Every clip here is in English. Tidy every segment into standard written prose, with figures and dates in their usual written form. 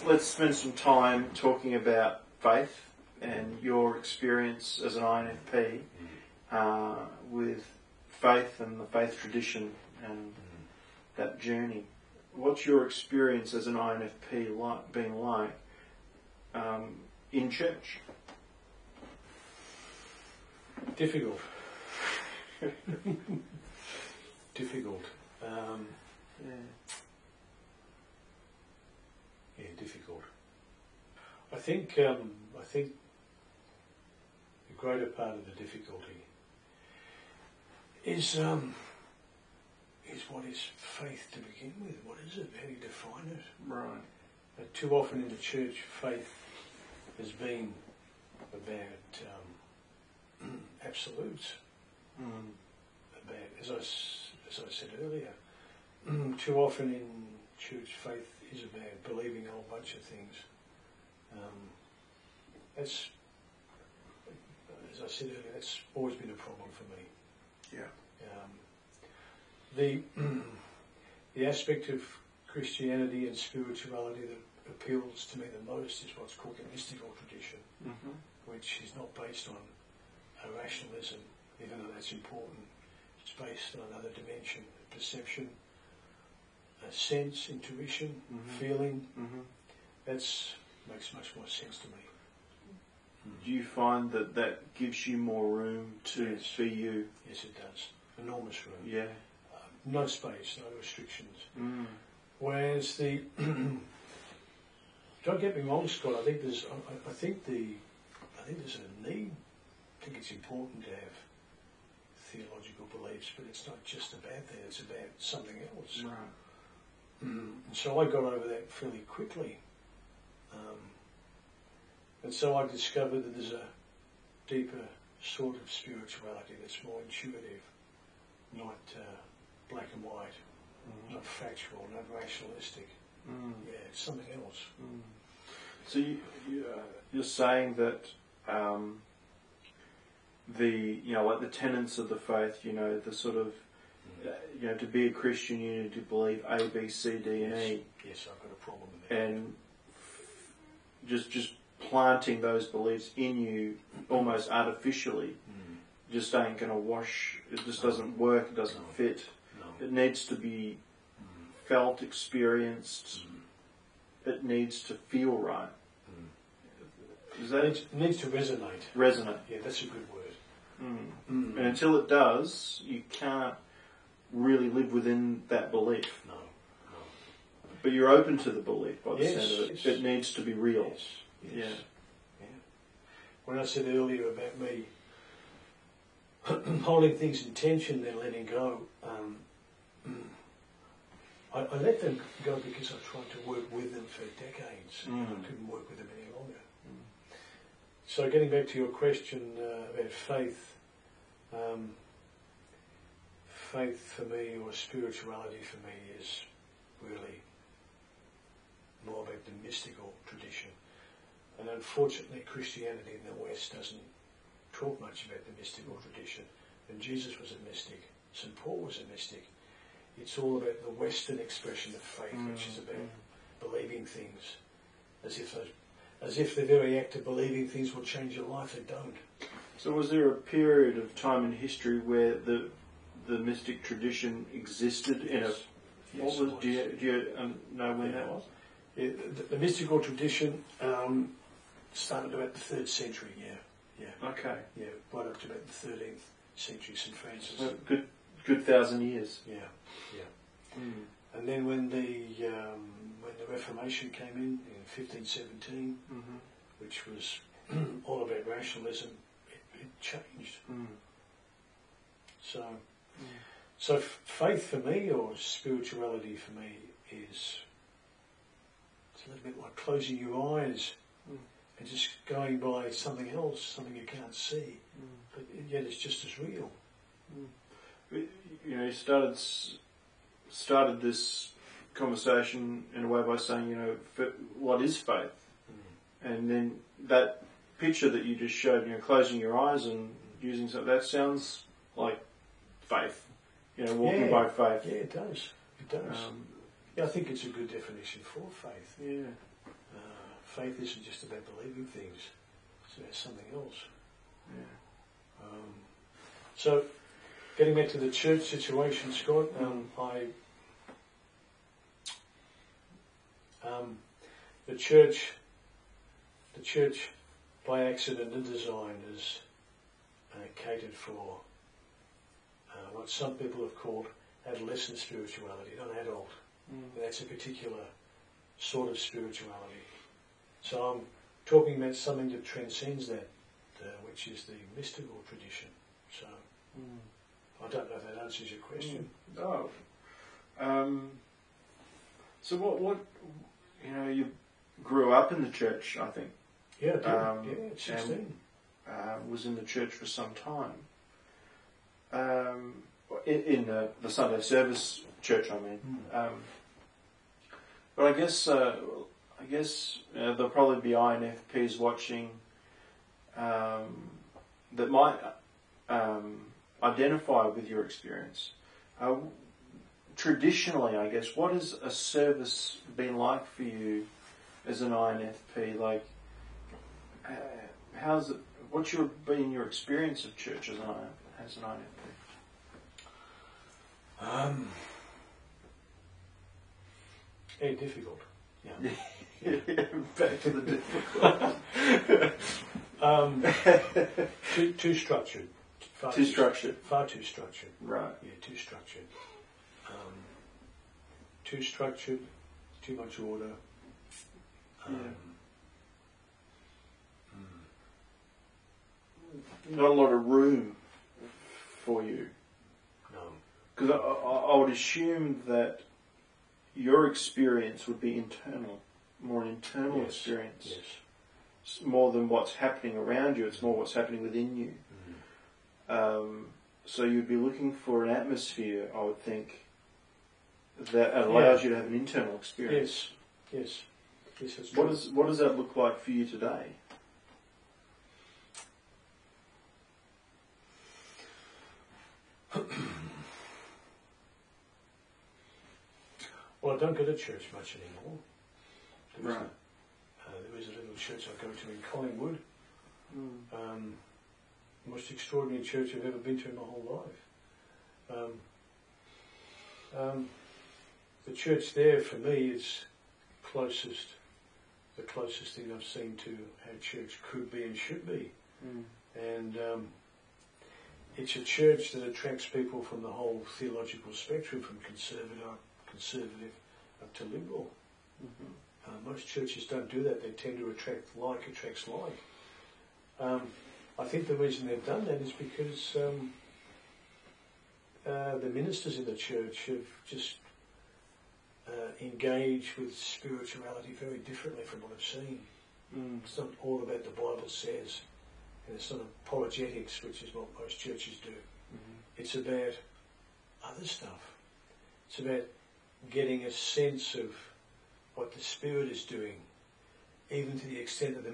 let's spend some time talking about faith and your experience as an INFP with faith and the faith tradition and that journey. What's your experience as an INFP being like in church? Difficult. Difficult. Difficult. I think the greater part of the difficulty is what is faith to begin with? What is it? How do you define it? Right. Too often in the church, faith has been about absolutes. About, as I said earlier, too often in church, faith is about believing a whole bunch of things. That's, as I said earlier, that's always been a problem for me. Yeah. The aspect of Christianity and spirituality that appeals to me the most is what's called the mystical tradition, which is not based on a rationalism, even though that's important. It's based on another dimension, perception, a sense, intuition, feeling. That makes much more sense to me. Do you find that gives you more room to be you? Yes, it does. Enormous room. Yeah. No space, no restrictions. Whereas don't get me wrong, Scott. I think there's a need. I think it's important to have theological beliefs, but it's not just about that. It's about something else. Right. And so I got over that fairly quickly. And so I discovered that there's a deeper sort of spirituality that's more intuitive, not black and white, not factual, not rationalistic. Yeah, it's something else. So you're saying that the tenets of the faith, the sort of, to be a Christian you need to believe A, B, C, D, and E. Yes, I've got a problem with that. And just planting those beliefs in you almost artificially just ain't going to wash. It just doesn't work. It doesn't fit. No. It needs to be felt, experienced. It needs to feel right. It needs to resonate. Resonate. Yeah, that's a good word. And until it does, you can't really live within that belief. No. But you're open to the belief by the Yes, sound of it. yes. It needs to be real. Yes. Yeah. When I said earlier about me holding things in tension, then letting go, I let them go because I tried to work with them for decades. And I couldn't work with them any longer. So getting back to your question about faith, faith for me, or spirituality for me, is really more about the mystical tradition. And unfortunately, Christianity in the West doesn't talk much about the mystical tradition. And Jesus was a mystic. St. Paul was a mystic. It's all about the Western expression of faith, which is about believing things, as if the very act of believing things will change your life. They don't. So was there a period of time in history where the mystic tradition existed in a... Yes, do you know when that was? Yeah, the mystical tradition started about the 3rd century, yeah. Okay. Yeah, right up to about the 13th century, St. Francis. So good 1,000 years. Yeah. And then when the Reformation came in 1517, which was all about rationalism, it changed. So faith for me, or spirituality for me, is it's a little bit like closing your eyes and just going by something else, something you can't see, but yet it's just as real. You started this conversation in a way by saying, what is faith? And then that picture that you just showed, closing your eyes and using something, that sounds like faith. Walking by faith. Yeah, it does. It does. I think it's a good definition for faith. Yeah. faith isn't just about believing things, it's about something else. Yeah. So, getting back to the church situation, Scott, the church by accident and design is catered for what some people have called adolescent spirituality, not adult. And that's a particular sort of spirituality. So I'm talking about something that transcends that, which is the mystical tradition. So I don't know if that answers your question. Oh. So what you grew up in the church, I think. Yeah, I did. At 16. And was in the church for some time. In the Sunday service church, I mean. But I guess there'll probably be INFPs watching that might identify with your experience. Traditionally, I guess, what has a service been like for you as an INFP? Like, how's it? What's been your experience of church as an INFP? Very difficult. Yeah. Back to the difficult. Too structured. Far too structured. Right. Yeah, too structured. Too structured. Too much order. Not a lot of room for you. No. Because I would assume that your experience would be internal, more an internal experience. Yes. More than what's happening around you, it's more what's happening within you. So you'd be looking for an atmosphere, I would think, that allows you to have an internal experience. Yes, that's true. What does that look like for you today? Well, I don't go to church much anymore. Right. There is a little church I go to in Collingwood. Most extraordinary church I've ever been to in my whole life. The church there for me is the closest thing I've seen to how church could be and should be. And it's a church that attracts people from the whole theological spectrum, from conservative up to liberal. Most churches don't do that. They tend to attract like attracts like. I think the reason they've done that is because the ministers in the church have just engaged with spirituality very differently from what I've seen. It's not all about the Bible says, and it's not apologetics, which is what most churches do. It's about other stuff. It's about getting a sense of what the Spirit is doing, even to the extent that the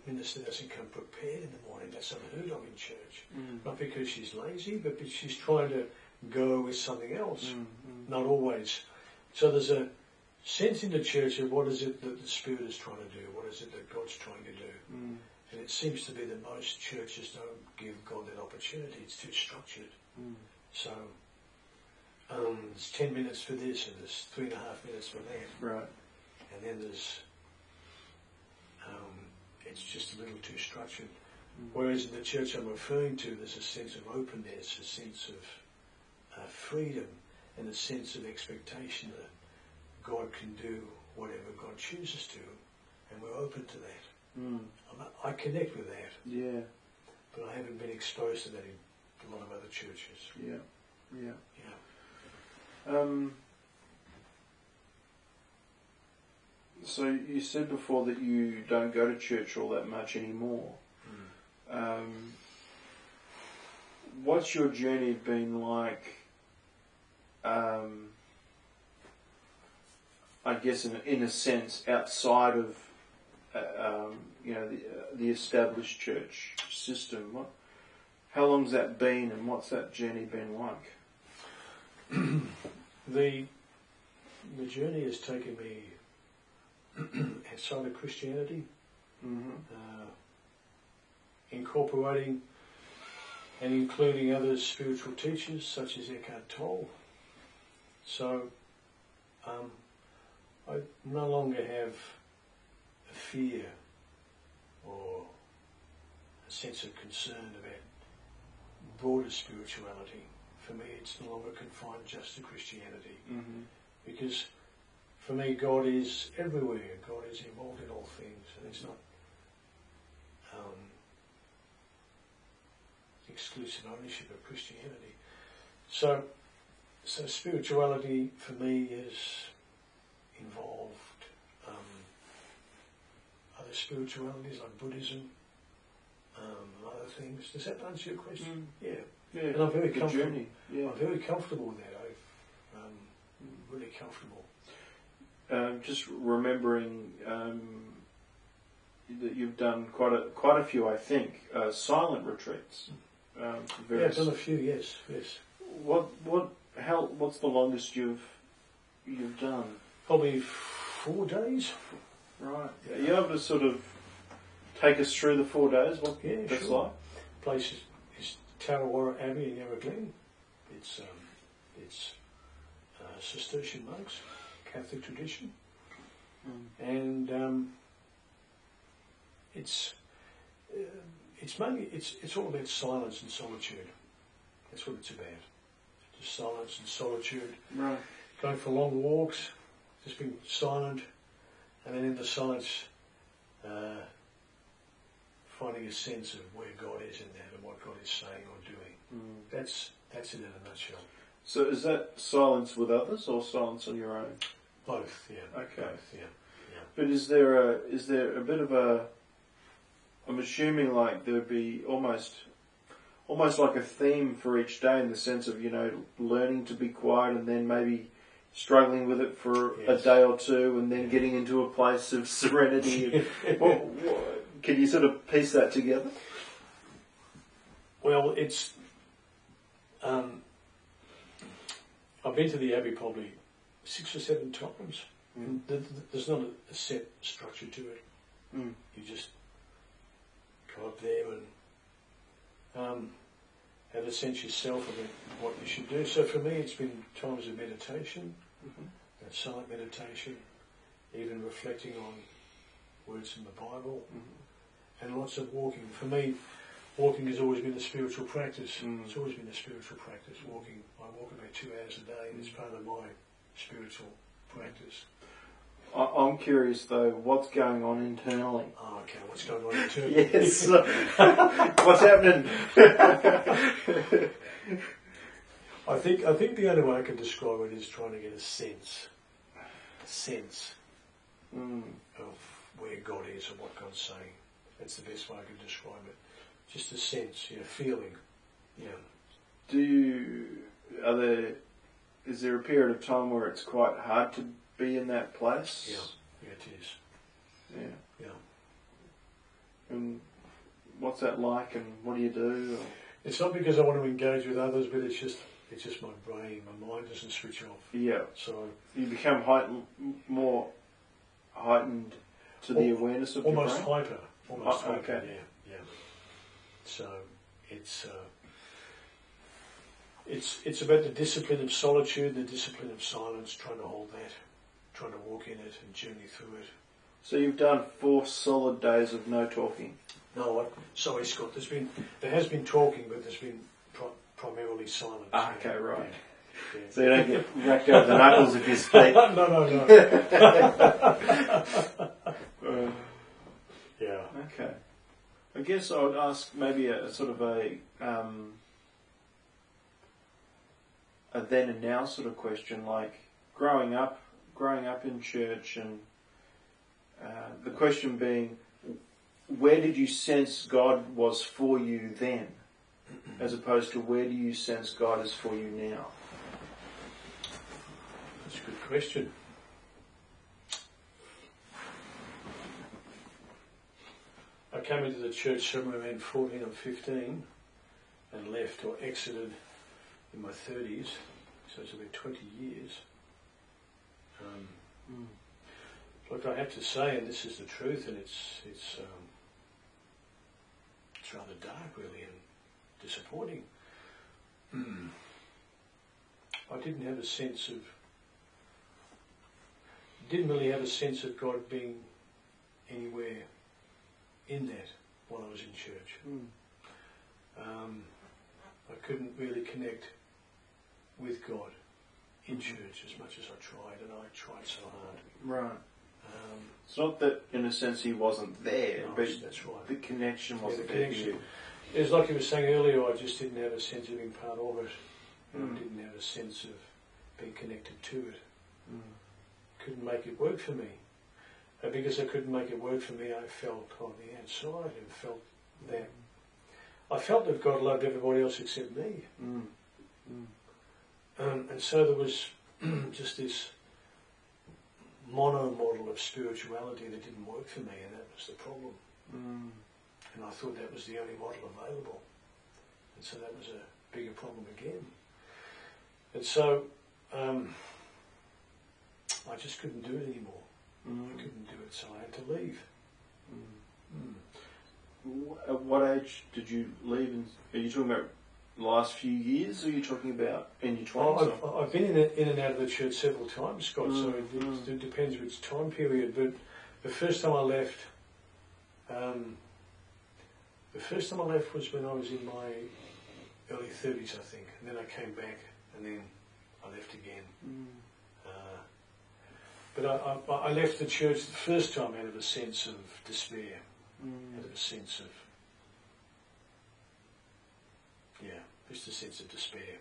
minister doesn't come prepared in the morning. That's unheard of in church. Not because she's lazy, but because she's trying to go with something else. Not always. So there's a sense in the church of what is it that the Spirit is trying to do, what is it that God's trying to do. And it seems to be that most churches don't give God that opportunity. It's too structured. So there's 10 minutes for this and there's 3.5 minutes for that. Right. And then there's, it's just a little too structured. Whereas in the church I'm referring to, there's a sense of openness, a sense of freedom, and a sense of expectation that God can do whatever God chooses to, and we're open to that. I connect with that. Yeah. But I haven't been exposed to that in a lot of other churches. Yeah. So you said before that you don't go to church all that much anymore. What's your journey been like? I guess in a sense outside of the established church system. How long's that been, and what's that journey been like? The journey has taken me outside of Christianity, Mm-hmm. incorporating and including other spiritual teachers such as Eckhart Tolle. So I no longer have a fear or a sense of concern about broader spirituality. For me, it's no longer confined just to Christianity. Mm-hmm. Because for me, God is everywhere. God is involved in all things, and it's not exclusive ownership of Christianity. So spirituality for me is involved other spiritualities like Buddhism, other things. Does that answer your question? Yeah. Yeah. And I'm very comfortable. Journey. Yeah. I'm very comfortable with that. Really comfortable. Just remembering that you've done quite a few, I think, silent retreats. Yeah, I've done a few. Yes. What's the longest you've done? Probably 4 days. Right. Are you able to sort of take us through the 4 days? What that's sure. like? The place is Tarrawarra Abbey in Yarra Glen. It's Cistercian monks, Catholic tradition, and it's mainly it's all about silence and solitude. That's what it's about. Just silence and solitude. Right. Going for long walks, just being silent, and then in the silence, finding a sense of where God is in that and what God is saying or doing. That's it in a nutshell. So is that silence with others or silence on your own? Both, yeah. Okay. Both, yeah. But is there a bit of a? I'm assuming like there would be almost like a theme for each day in the sense of learning to be quiet and then maybe struggling with it for a day or two and then getting into a place of serenity. Can you sort of piece that together? Well, it's. I've been to the Abbey probably 6 or 7 times. There's not a set structure to it. You just go up there and have a sense yourself of what you should do. So for me, it's been times of meditation, silent meditation, even reflecting on words from the Bible, and lots of walking. For me, walking has always been a spiritual practice. It's always been a spiritual practice. Walking, I walk about 2 hours a day, and it's part of my spiritual practice. I'm curious though, what's going on internally? Oh, okay, what's going on internally? Yes. What's happening? I think the only way I can describe it is trying to get a sense of where God is and what God's saying. That's the best way I can describe it. Just a sense, feeling. Yeah. Is there a period of time where it's quite hard to be in that place? Yeah, it is. Yeah. And what's that like, and what do you do? It's not because I want to engage with others, but it's just my brain. My mind doesn't switch off. Yeah. So you become more heightened to the awareness of your brain? Almost hyper. Okay. Yeah. So it's about the discipline of solitude, the discipline of silence, trying to hold that, trying to walk in it and journey through it. So you've done 4 solid days of no talking? No, sorry, Scott. There has been talking, but there's been primarily silence. Okay, right. Yeah. So you don't get racked over the knuckles if you speak. No. Yeah. Okay. I guess I would ask maybe a sort of a then and now sort of question, like growing up in church, and the question being, where did you sense God was for you then, as opposed to where do you sense God is for you now? That's a good question. I came into the church somewhere around 14 or 15 and left or exited in my 30s, so it's about 20 years. look, I have to say, and this is the truth, and it's rather dark, really, and disappointing. I didn't really have a sense of God being anywhere in that while I was in church. I couldn't really connect with God in church as much as I tried, and I tried so hard. Right. It's not that, in a sense, he wasn't there, No, but that's right. the connection wasn't the there. connection. It was like you were saying earlier, I just didn't have a sense of being part of it. And I didn't have a sense of being connected to it. Couldn't make it work for me. And because I couldn't make it work for me, I felt on the outside and felt that I felt that God loved everybody else except me. And so there was just this mono model of spirituality that didn't work for me, and that was the problem. And I thought that was the only model available. And so that was a bigger problem again. And so I just couldn't do it anymore. I couldn't do it, so I had to leave. At what age did you leave? Are you talking about the last few years, or are you talking about in your 20s? I've been in and out of the church several times, Scott, so it depends which time period. But the first time I left, was when I was in my early 30s, I think. And then I came back, and then I left again. But I left the church the first time out of a sense of despair, out of a sense of, just a sense of despair.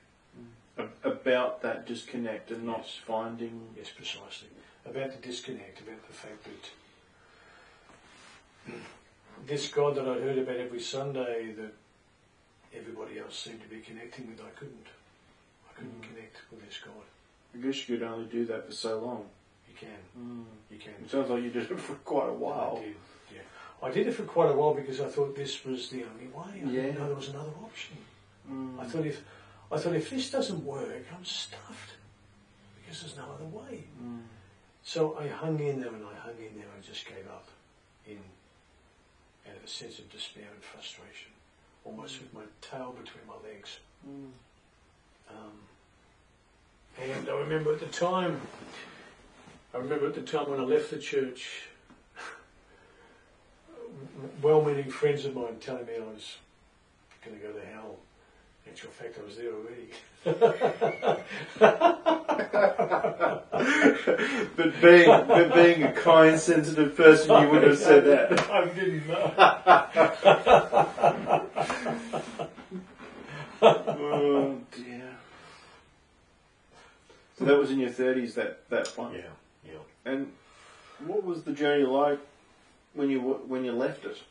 About that disconnect and not finding... Yes, precisely. About the disconnect, about the fact that this God that I heard about every Sunday that everybody else seemed to be connecting with, I couldn't connect with this God. I guess you could only do that for so long. You can. You can. It sounds like you did it for quite a while. I did, yeah. I did it for quite a while because I thought this was the only way. I didn't know there was another option. I thought if this doesn't work, I'm stuffed because there's no other way. So I hung in there and I just gave up out of a sense of despair and frustration, almost with my tail between my legs. And I remember at the time when I left the church, well-meaning friends of mine telling me I was going to go to hell. In actual fact, I was there already. but being a kind, sensitive person, you wouldn't have said that. I didn't know. Oh dear. So that was in your 30s, that point. Yeah. And what was the journey like when you left it?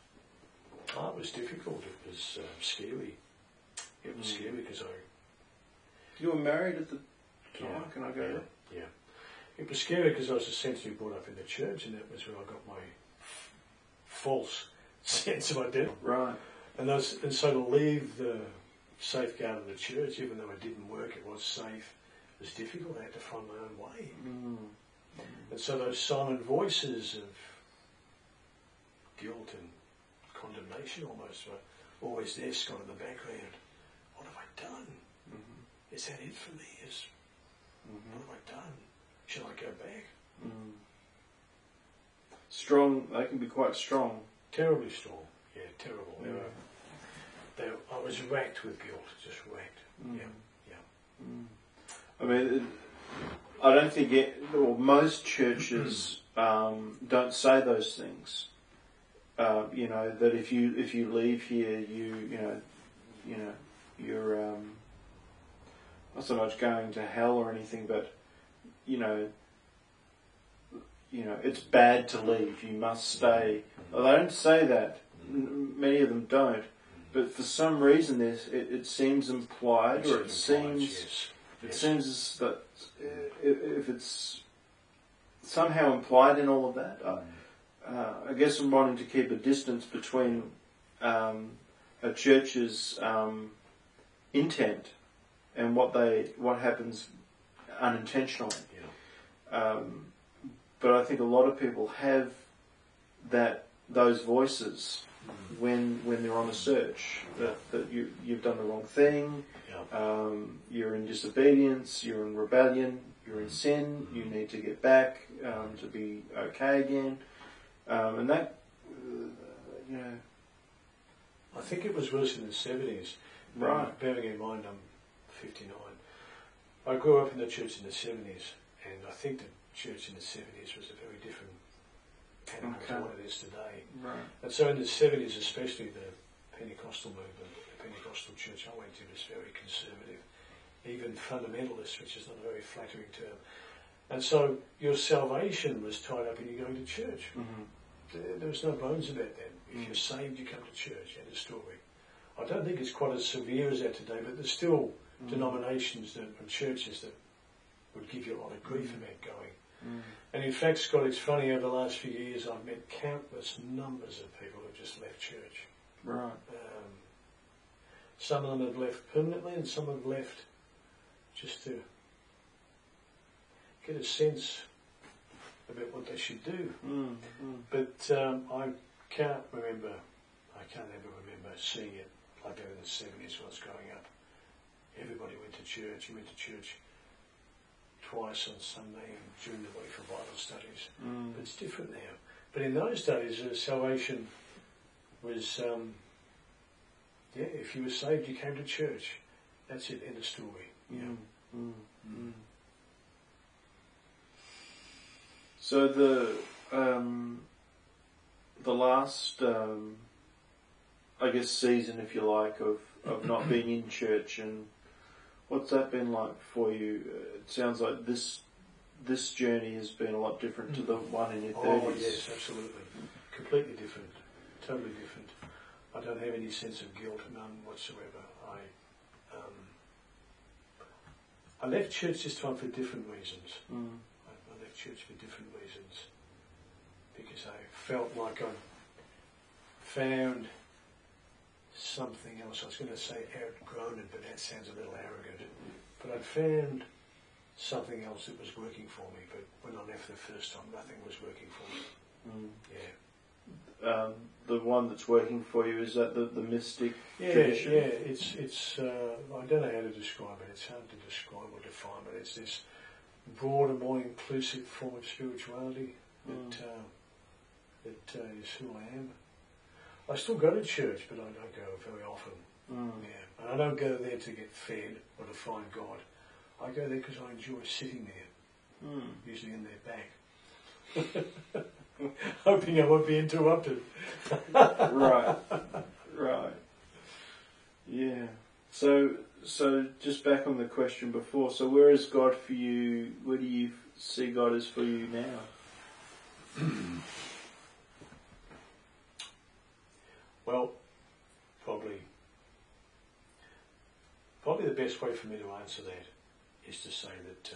Oh, it was difficult. It was scary. It was scary because You were married at the time. Can I go there? Yeah. It was scary because I was essentially brought up in the church, and that was where I got my false sense of identity. Right. And so to leave the safeguard of the church, even though it didn't work, it was safe, it was difficult. I had to find my own way. And so those silent voices of guilt and condemnation almost were always there, Scott, in the background. What have I done? Is that it for me? What have I done? Shall I go back? Strong. They can be quite strong. Terribly strong. Yeah, terrible. I was racked with guilt, just racked. I mean, I don't think most churches don't say those things. That if you leave here, you're not so much going to hell or anything, but it's bad to leave. You must stay. Well, they don't say that. Many of them don't. But for some reason, it seems implied, or it seems that if it's somehow implied in all of that, I guess I'm wanting to keep a distance between a church's intent and what happens unintentionally. but I think a lot of people have those voices when they're on a search that you've done the wrong thing, you're in disobedience, you're in rebellion, you're in sin, you need to get back to be okay again, and that I think it was worse in the 70s. Right. Bearing in mind I'm 59. I grew up in the church in the 70s, and I think the church in the 70s was a very different animal to what it is today. Right. And so in the 70s, especially the Pentecostal movement, the Pentecostal church I went to was very conservative, even fundamentalist, which is not a very flattering term. And so your salvation was tied up in you going to church. Mm-hmm. There was no bones about that. If you're saved, you come to church. End of story. I don't think it's quite as severe as that today, but there's still denominations and churches that would give you a lot of grief about going. And in fact, Scott, it's funny, over the last few years I've met countless numbers of people who've just left church. Right. Some of them have left permanently, and some have left just to get a sense about what they should do. But I can't ever remember seeing it like that in the 70s when I was growing up. Everybody went to church. You went to church twice on Sunday and during the week for Bible studies. But it's different now. But in those days, salvation was, if you were saved, you came to church. That's it, end of story. So the last, I guess, season, if you like, of not being in church, and what's that been like for you? It sounds like this journey has been a lot different to the one in your 30s. Oh yes, absolutely. Completely different. Totally different. I don't have any sense of guilt, none whatsoever. I left church this time for different reasons. I left church for different reasons. Because I felt like I'd found something else. I was going to say outgrown it, but that sounds a little arrogant. But I'd found something else that was working for me, but when I left the first time, nothing was working for me. The one that's working for you, is that the mystic tradition? It's I don't know how to describe it. It's hard to describe or define, but it's this broader, more inclusive form of spirituality that is who I am. I still go to church, but I don't go very often. And I don't go there to get fed or to find God. I go there because I enjoy sitting there, usually in their back, hoping I won't be interrupted. Right. Yeah. So just back on the question before. So where is God for you? Where do you see God as for you now? Well, probably the best way for me to answer that is to say that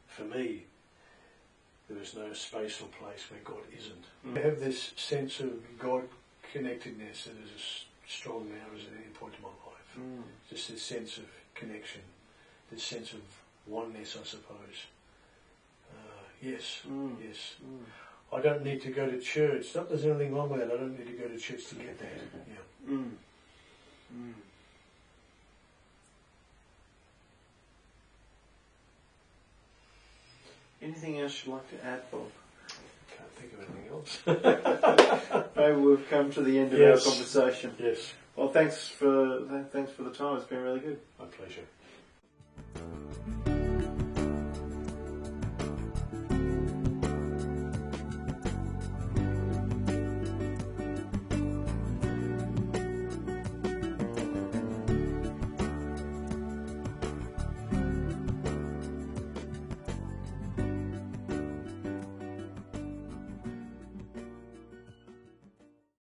for me, there is no space or place where God isn't. I have this sense of God connectedness that is as strong now as at any point in my life. Just this sense of connection, this sense of oneness, I suppose. Yes. I don't need to go to church. Not that there's anything wrong with that. I don't need to go to church to get that. Anything else you'd like to add, Bob? Can't think of anything else. Maybe we've come to the end of our conversation. Yes. Well, thanks for the time. It's been really good. My pleasure.